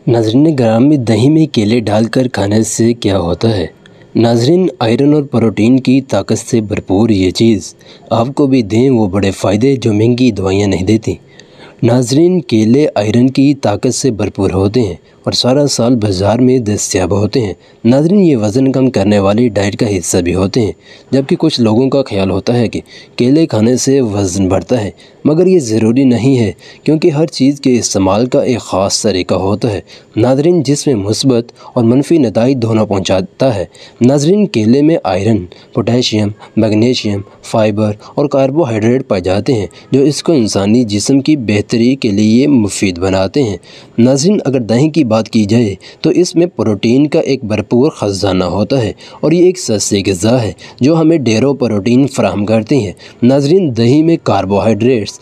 ناظرین گرامی، دہی میں کیلے ڈال کر کھانے سے کیا ہوتا ہے؟ ناظرین، آئرن اور پروٹین کی طاقت سے بھرپور یہ چیز آپ کو بھی دیں وہ بڑے فائدے جو مہنگی دوائیاں نہیں دیتی۔ ناظرین، کیلے آئرن کی طاقت سے بھرپور ہوتے ہیں اور سارا سال بازار میں دستیاب ہوتے ہیں۔ ناظرین، یہ وزن کم کرنے والی ڈائٹ کا حصہ بھی ہوتے ہیں، جبکہ کچھ لوگوں کا خیال ہوتا ہے کہ کیلے کھانے سے وزن بڑھتا ہے، مگر یہ ضروری نہیں ہے، کیونکہ ہر چیز کے استعمال کا ایک خاص طریقہ ہوتا ہے۔ ناظرین، جس میں مثبت اور منفی نتائج دونوں پہنچاتا ہے۔ ناظرین، کیلے میں آئرن، پوٹاشیم، میگنیشیم، فائبر اور کاربوہائیڈریٹ پائے جاتے ہیں، جو اس کو انسانی جسم کی بہتری کے لیے مفید بناتے ہیں۔ ناظرین، اگر دہی کی بات کی جائے تو اس میں پروٹین کا ایک بھرپور خزانہ ہوتا ہے اور یہ ایک سستی غذا ہے جو ہمیں ڈھیروں پروٹین فراہم کرتی ہے۔ ناظرین، دہی میں کاربوہائیڈریٹس،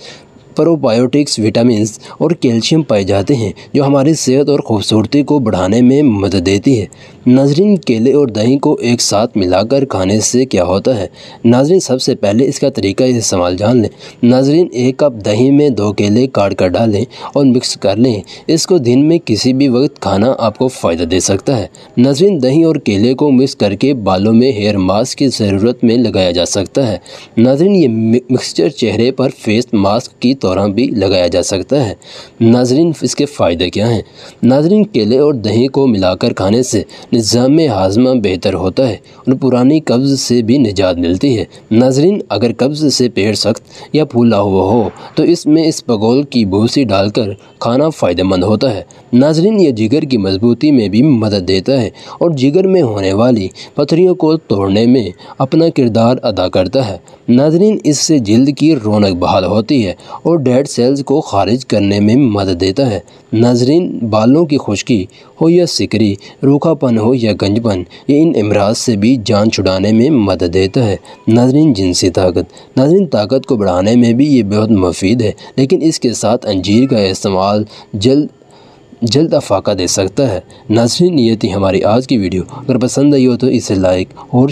پروبایوٹکس، وٹامنز اور کیلشیم پائے جاتے ہیں جو ہماری صحت اور خوبصورتی کو بڑھانے میں مدد دیتی ہے۔ ناظرین، کیلے اور دہی کو ایک ساتھ ملا کر کھانے سے کیا ہوتا ہے؟ ناظرین، سب سے پہلے اس کا طریقہ استعمال جان لیں۔ ناظرین، 1 کپ دہی میں 2 کیلے کاٹ کر ڈالیں اور مکس کر لیں۔ اس کو دن میں کسی بھی وقت کھانا آپ کو فائدہ دے سکتا ہے۔ ناظرین، دہی اور کیلے کو مکس کر کے بالوں میں ہیئر ماسک کی ضرورت میں لگایا جا سکتا ہے۔ ناظرین، یہ مکسچر چہرے پر فیس ماسک کی طرح بھی لگایا جا سکتا ہے۔ ناظرین، اس کے فائدے کیا ہیں؟ ناظرین، کیلے اور دہی کو ملا کر کھانے سے نظام ہاضمہ بہتر ہوتا ہے اور پرانی قبض سے بھی نجات ملتی ہے۔ ناظرین، اگر قبض سے پیٹ سخت یا پھولا ہوا ہو تو اس میں اسپغول کی بھوسی ڈال کر کھانا فائدہ مند ہوتا ہے۔ ناظرین، یہ جگر کی مضبوطی میں بھی مدد دیتا ہے اور جگر میں ہونے والی پتھریوں کو توڑنے میں اپنا کردار ادا کرتا ہے۔ ناظرین، اس سے جلد کی رونق بحال ہوتی ہے اور ڈیڈ سیلز کو خارج کرنے میں مدد دیتا ہے۔ ناظرین، بالوں کی خشکی ہو یا سکری، روکھا پن ہو یا گنج پن، یہ ان امراض سے بھی جان چھڑانے میں مدد دیتا ہے۔ ناظرین، جنسی طاقت۔ ناظرین، طاقت کو بڑھانے میں بھی یہ بہت مفید ہے، لیکن اس کے ساتھ انجیر کا استعمال جلد افاقہ دے سکتا ہے۔ ناظرین، یہ تھی ہماری آج کی ویڈیو۔ اگر پسند آئی ہو تو اسے لائک اور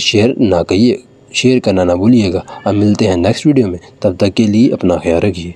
شیئر کرنا نہ بھولیے گا۔ اب ملتے ہیں نیکسٹ ویڈیو میں، تب تک کے لیے اپنا خیال رکھیے۔